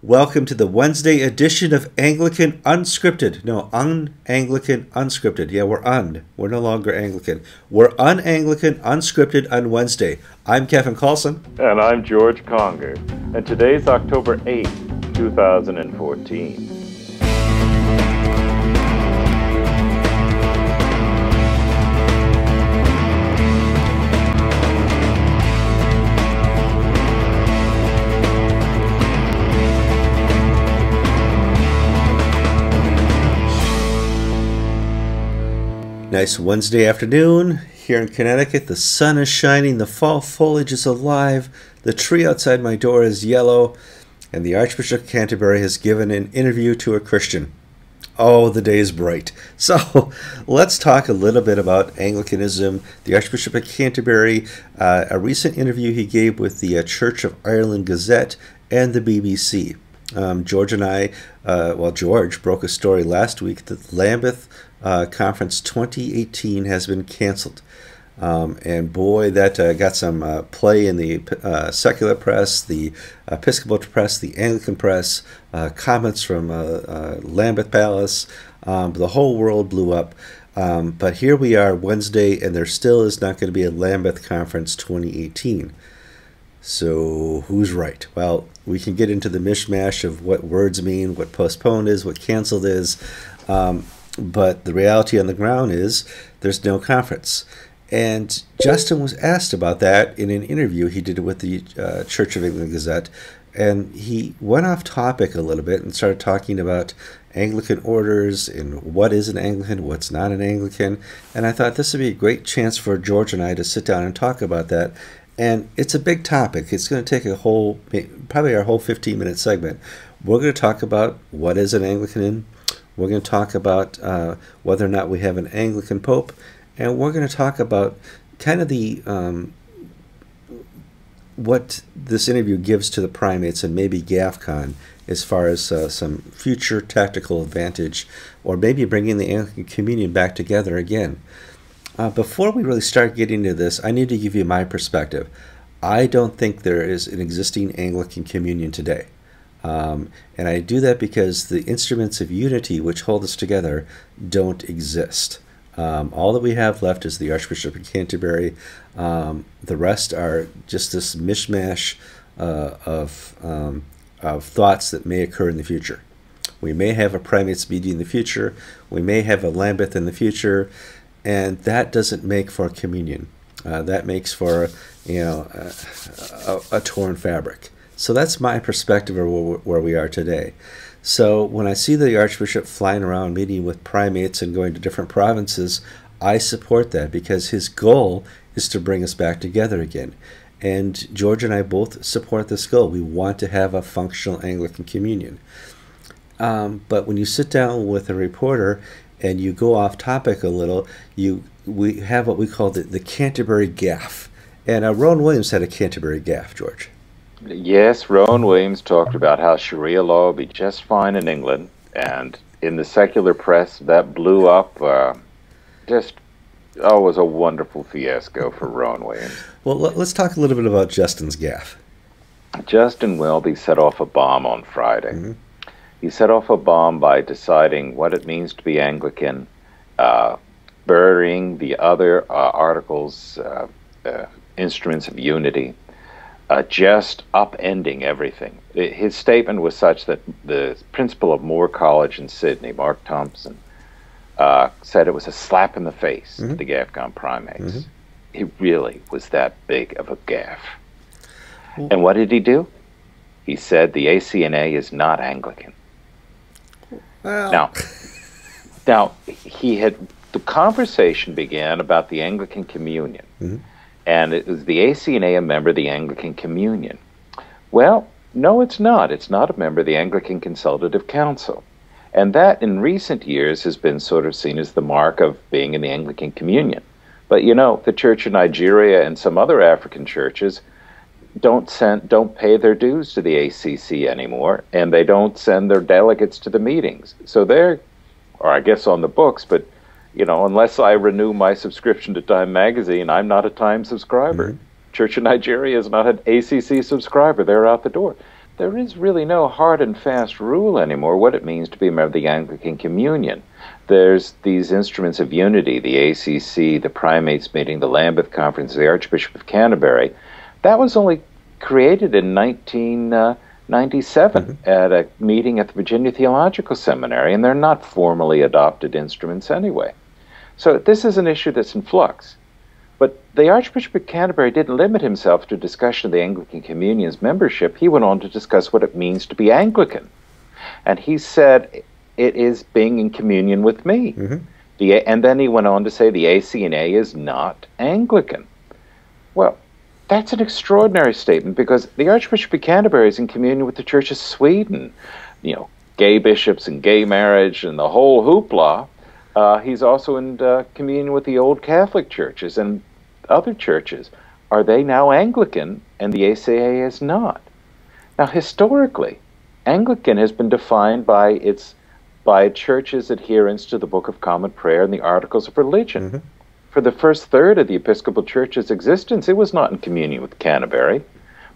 Welcome to the Wednesday edition of Anglican Unscripted. No, Anglican Unscripted. Yeah, We're no longer Anglican. We're Un-Anglican Unscripted on Wednesday. I'm Kevin Carlson. And I'm George Conger. And today's October 8th, 2014. Nice Wednesday afternoon here in Connecticut. The sun is shining, the fall foliage is alive, the tree outside my door is yellow, and the Archbishop of Canterbury has given an interview to a Christian. Oh, the day is bright. So let's talk a little bit about Anglicanism, the Archbishop of Canterbury, a recent interview he gave with the Church of Ireland Gazette and the BBC. George and I, George broke a story last week that Lambeth Conference 2018 has been canceled. And boy, that got some play in the secular press, the Episcopal press, the Anglican press, comments from Lambeth Palace. The whole world blew up. But here we are Wednesday, and there still is not going to be a Lambeth Conference 2018. So who's right? Well, we can get into the mishmash of what words mean, what postponed is, what canceled is. But the reality on the ground is there's no conference. And Justin was asked about that in an interview he did with the Church of England Gazette. And he went off topic a little bit and started talking about Anglican orders and what is an Anglican, what's not an Anglican. And I thought this would be a great chance for George and I to sit down and talk about that. And it's a big topic. It's going to take probably our whole 15-minute segment. We're going to talk about what is an Anglican. We're going to talk about whether or not we have an Anglican Pope. And we're going to talk about kind of the what this interview gives to the primates and maybe GAFCON as far as some future tactical advantage, or maybe bringing the Anglican Communion back together again. Before we really start getting into this, I need to give you my perspective. I don't think there is an existing Anglican Communion today. And I do that because the instruments of unity which hold us together don't exist. All that we have left is the Archbishop of Canterbury. The rest are just this mishmash of thoughts that may occur in the future. We may have a primates meeting in the future. We may have a Lambeth in the future. And that doesn't make for communion. That makes for, a torn fabric. So that's my perspective of where we are today. So when I see the Archbishop flying around meeting with primates and going to different provinces, I support that because his goal is to bring us back together again. And George and I both support this goal. We want to have a functional Anglican communion. But when you sit down with a reporter and you go off topic a little, we have what we call the Canterbury gaffe. And Rowan Williams had a Canterbury gaffe, George. Yes, Rowan Williams talked about how Sharia law would be just fine in England, and in the secular press that blew up. It was a wonderful fiasco for Rowan Williams. Well, let's talk a little bit about Justin's gaffe. Justin Welby set off a bomb on Friday. Mm-hmm. He set off a bomb by deciding what it means to be Anglican, burying the other articles, instruments of unity, just upending everything. His statement was such that the principal of Moore College in Sydney, Mark Thompson, said it was a slap in the face to the GAFCON primates. Mm-hmm. He really was that big of a gaffe. Mm-hmm. And what did he do? He said the ACNA is not Anglican. Well. Now the conversation began about the Anglican Communion. Mm-hmm. And it was the ACNA a member of the Anglican Communion? Well, no, it's not. It's not a member of the Anglican Consultative Council. And that, in recent years, has been sort of seen as the mark of being in the Anglican Communion. But, the Church of Nigeria and some other African churches don't pay their dues to the ACC anymore, and they don't send their delegates to the meetings. So they're, or I guess on the books, but unless I renew my subscription to Time Magazine, I'm not a Time subscriber. Mm-hmm. Church of Nigeria is not an ACC subscriber. They're out the door. there is really no hard and fast rule anymore what it means to be a member of the Anglican Communion. There's these instruments of unity, the ACC, the Primates Meeting, the Lambeth Conference, the Archbishop of Canterbury. That was only created in 1997 at a meeting at the Virginia Theological Seminary, and they're not formally adopted instruments anyway. So this is an issue that's in flux. But the Archbishop of Canterbury didn't limit himself to discussion of the Anglican Communion's membership. He went on to discuss what it means to be Anglican. And he said, it is being in communion with me. And then he went on to say the ACNA is not Anglican. Well, that's an extraordinary statement, because the Archbishop of Canterbury is in communion with the Church of Sweden, you know, gay bishops and gay marriage and the whole hoopla. He's also in communion with the old Catholic churches and other churches. Are they now Anglican and the ACA is not? Now, historically, Anglican has been defined by church's adherence to the Book of Common Prayer and the Articles of Religion. For the first third of the Episcopal Church's existence, it was not in communion with Canterbury,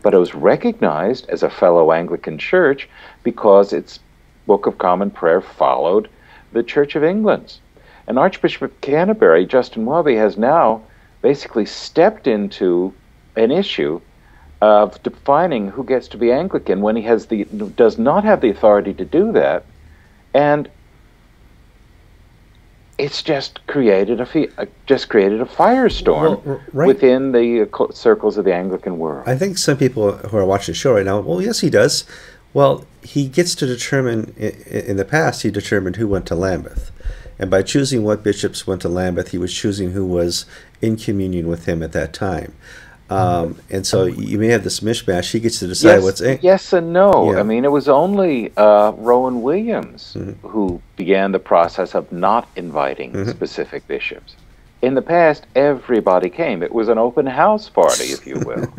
but it was recognized as a fellow Anglican church because its Book of Common Prayer followed the Church of England's. And Archbishop of Canterbury, Justin Welby, has now basically stepped into an issue of defining who gets to be Anglican when he does not have the authority to do that, and it's just created a firestorm within the circles of the Anglican world. I think some people who are watching the show right now, well, yes, he does. Well, he gets to determine, in the past, he determined who went to Lambeth. And by choosing what bishops went to Lambeth, he was choosing who was in communion with him at that time. And so you may have this mishmash. He gets to decide what's in. Yes and no. Yeah. I mean, it was only Rowan Williams who began the process of not inviting specific bishops. In the past, everybody came. It was an open house party, if you will.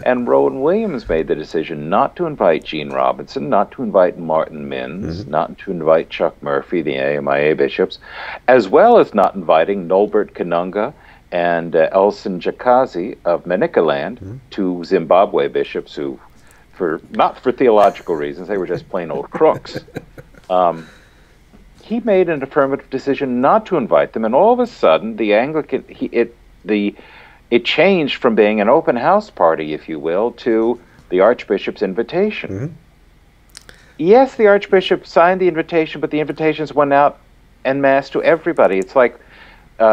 And Rowan Williams made the decision not to invite Gene Robinson, not to invite Martin Minns, not to invite Chuck Murphy, the AMIA bishops, as well as not inviting Nolbert Kanunga and Elson Jakazi of Manicaland, two Zimbabwe bishops who, not for theological reasons, they were just plain old crooks. He made an affirmative decision not to invite them, and all of a sudden, the Anglican it changed from being an open house party, if you will, to the Archbishop's invitation. Yes, the Archbishop signed the invitation, but the invitations went out en masse to everybody. It's like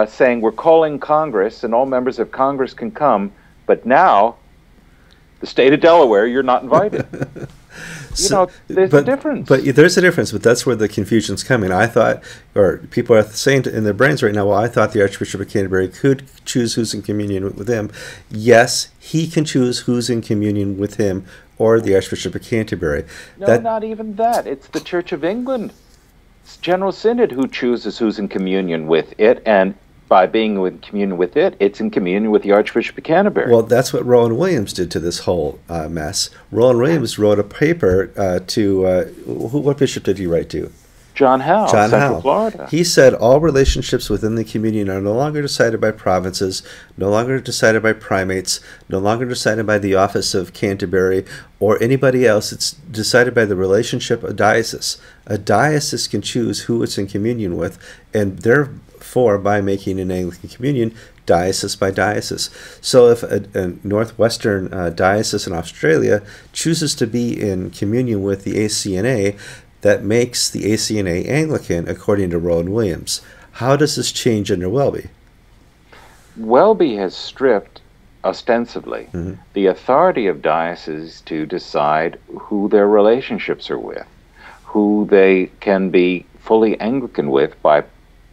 saying we're calling Congress, and all members of Congress can come, but now, the state of Delaware, you're not invited. There's a difference. But there's a difference, but that's where the confusion's coming. I thought, or people are saying in their brains right now, well, I thought the Archbishop of Canterbury could choose who's in communion with him. Yes, he can choose who's in communion with him or the Archbishop of Canterbury. No, not even that. It's the Church of England General Synod who chooses who's in communion with it, and by being in communion with it, it's in communion with the Archbishop of Canterbury. Well, that's what Rowan Williams did to this whole mess. Rowan Williams wrote a paper what bishop did he write to? John Howe, Central Florida. He said all relationships within the communion are no longer decided by provinces, no longer decided by primates, no longer decided by the office of Canterbury or anybody else. It's decided by the relationship of diocese. A diocese can choose who it's in communion with, and therefore, by making an Anglican communion, diocese by diocese. So if a northwestern diocese in Australia chooses to be in communion with the ACNA, that makes the ACNA Anglican, according to Rowan Williams. How does this change under Welby? Welby has stripped, ostensibly, the authority of dioceses to decide who their relationships are with, who they can be fully Anglican with by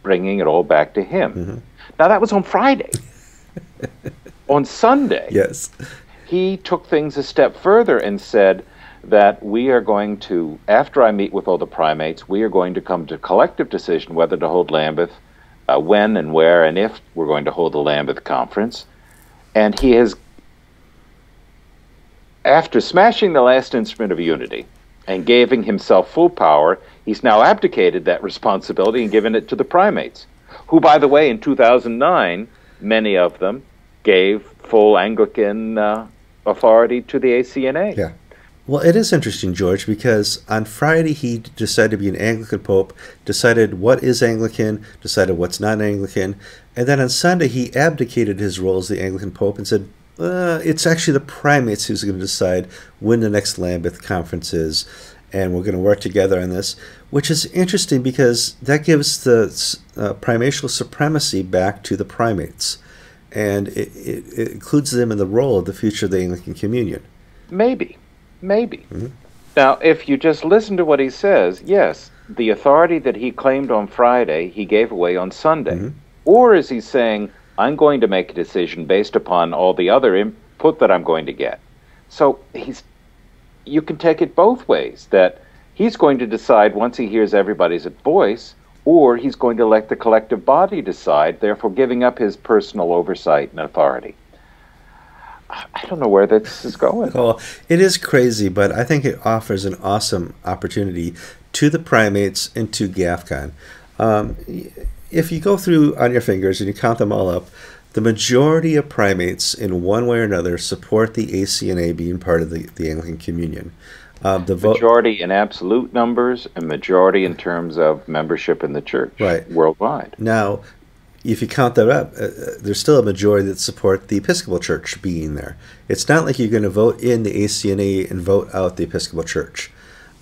bringing it all back to him. Now, that was on Friday. On Sunday, yes, he took things a step further and said that we are going to, after I meet with all the primates, we are going to come to a collective decision whether to hold Lambeth, when and where and if we're going to hold the Lambeth Conference. And he has, after smashing the last instrument of unity and giving himself full power, he's now abdicated that responsibility and given it to the primates, who, by the way, in 2009, many of them gave full Anglican authority to the ACNA. Yeah. Well, it is interesting, George, because on Friday he decided to be an Anglican Pope, decided what is Anglican, decided what's not Anglican, and then on Sunday he abdicated his role as the Anglican Pope and said, it's actually the primates who's going to decide when the next Lambeth conference is, and we're going to work together on this, which is interesting because that gives the primatial supremacy back to the primates, and it includes them in the role of the future of the Anglican Communion. Maybe. Now, if you just listen to what he says, yes, the authority that he claimed on Friday, he gave away on Sunday. Or is he saying, I'm going to make a decision based upon all the other input that I'm going to get? So you can take it both ways, that he's going to decide once he hears everybody's voice, or he's going to let the collective body decide, therefore giving up his personal oversight and authority. I don't know where this is going. Well, it is crazy, but I think it offers an awesome opportunity to the primates and to GAFCON. If you go through on your fingers and you count them all up, the majority of primates in one way or another support the ACNA being part of the Anglican Communion. Majority in absolute numbers and majority in terms of membership in the church worldwide. Now, if you count that up, there's still a majority that support the Episcopal Church being there. It's not like you're going to vote in the ACNA and vote out the Episcopal Church.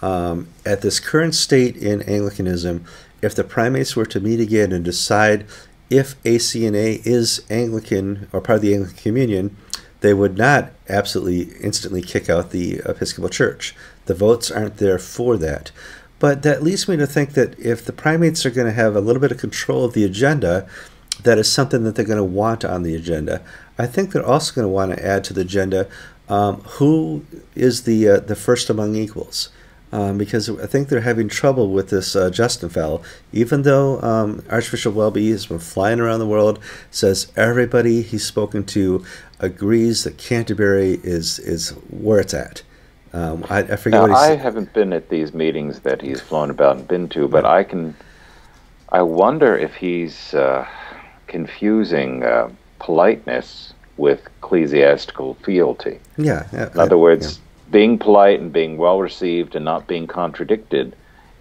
At this current state in Anglicanism, if the primates were to meet again and decide if ACNA is Anglican or part of the Anglican Communion, they would not absolutely instantly kick out the Episcopal Church. The votes aren't there for that. But that leads me to think that if the primates are going to have a little bit of control of the agenda, that is something that they're going to want on the agenda. I think they're also going to want to add to the agenda who is the first among equals. Because I think they're having trouble with this Justin fellow, even though Archbishop Welby has been flying around the world, says everybody he's spoken to agrees that Canterbury is where it's at. I forget what he said. I haven't been at these meetings that he's flown about and been to, but I wonder if he's confusing politeness with ecclesiastical fealty. Yeah. In other words, being polite and being well received and not being contradicted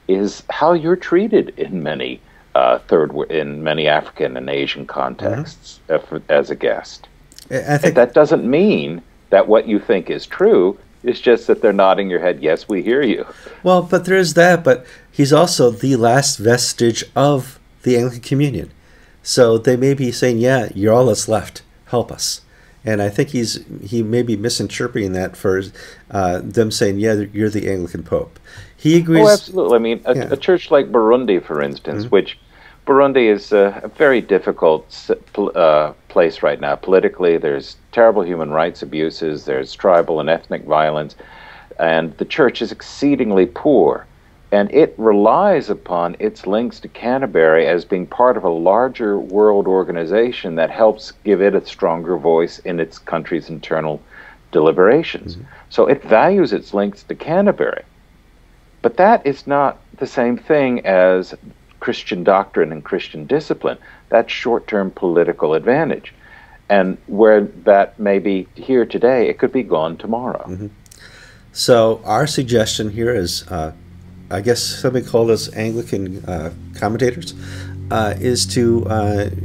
is how you're treated in many many African and Asian contexts as a guest. I think that doesn't mean that what you think is true. It's just that they're nodding your head, yes, we hear you. Well, but there is that, but he's also the last vestige of the Anglican Communion. So they may be saying, yeah, you're all that's left. Help us. And I think he may be misinterpreting that for them saying, yeah, you're the Anglican Pope. He agrees. Oh, absolutely. I mean, a church like Burundi, for instance, which Burundi is a very difficult place right now. Politically, there's terrible human rights abuses, there's tribal and ethnic violence, and the church is exceedingly poor. And it relies upon its links to Canterbury as being part of a larger world organization that helps give it a stronger voice in its country's internal deliberations. So it values its links to Canterbury. But that is not the same thing as Christian doctrine and Christian discipline. That's short-term political advantage. And where that may be here today, it could be gone tomorrow. So our suggestion here is, I guess somebody called us Anglican commentators, is to,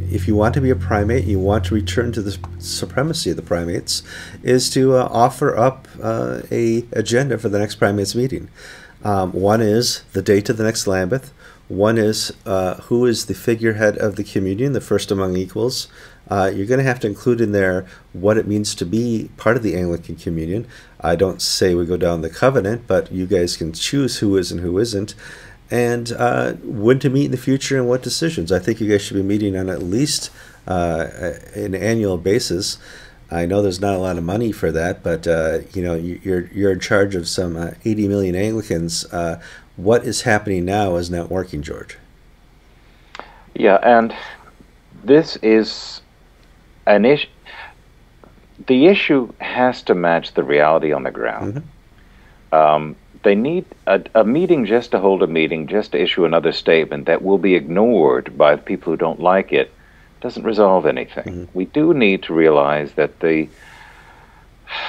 if you want to be a primate, you want to return to the supremacy of the primates, is to offer up a agenda for the next primates meeting. One is the date of the next Lambeth. One is who is the figurehead of the communion, the first among equals. You're going to have to include in there what it means to be part of the Anglican Communion. I don't say we go down the covenant, but you guys can choose who is and who isn't, and when to meet in the future and what decisions. I think you guys should be meeting on at least an annual basis. I know there's not a lot of money for that, but you're in charge of some 80 million Anglicans. What is happening now is not working, George. Yeah, and this is an issue. The issue has to match the reality on the ground. They need a meeting just to hold a meeting, just to issue another statement that will be ignored by the people who don't like it. Doesn't resolve anything. We do need to realize that the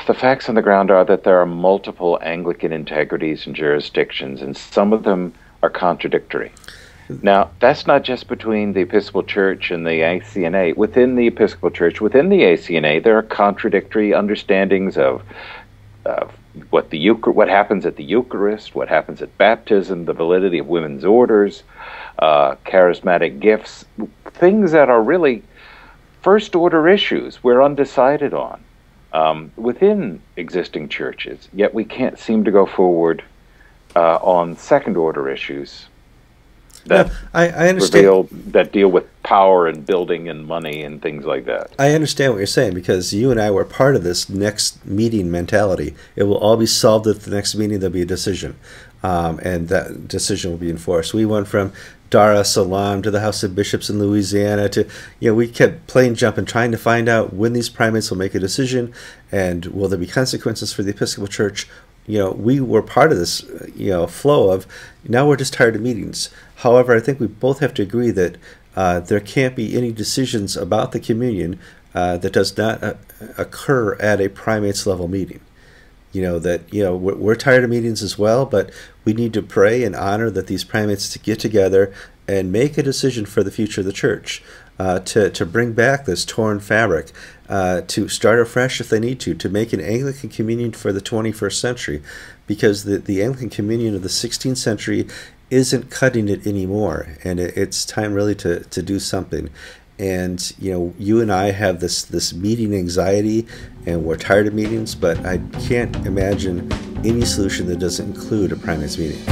The facts on the ground are that there are multiple Anglican integrities and jurisdictions, and some of them are contradictory. Now, that's not just between the Episcopal Church and the ACNA. Within the Episcopal Church, within the ACNA, there are contradictory understandings of what happens at the Eucharist, what happens at baptism, the validity of women's orders, charismatic gifts, things that are really first-order issues we're undecided on within existing churches. Yet we can't seem to go forward on second-order issues that I understand. That deal with power and building and money and things like that. I understand what you're saying, because you and I were part of this next meeting mentality. It will all be solved at the next meeting. There'll be a decision, and that decision will be enforced. We went from Dar es Salaam to the House of Bishops in Louisiana to, we kept playing jump and trying to find out when these primates will make a decision, and will there be consequences for the Episcopal Church. We were part of this, flow of, now we're just tired of meetings. However, I think we both have to agree that there can't be any decisions about the communion that does not occur at a primates level meeting. We're tired of meetings as well, but we need to pray and honor that these primates to get together and make a decision for the future of the church, to bring back this torn fabric, to start afresh if they need to make an Anglican communion for the 21st century, because the Anglican communion of the 16th century isn't cutting it anymore, and it's time really to do something. And you and I have this meeting anxiety, and we're tired of meetings, but I can't imagine any solution that doesn't include a primates meeting.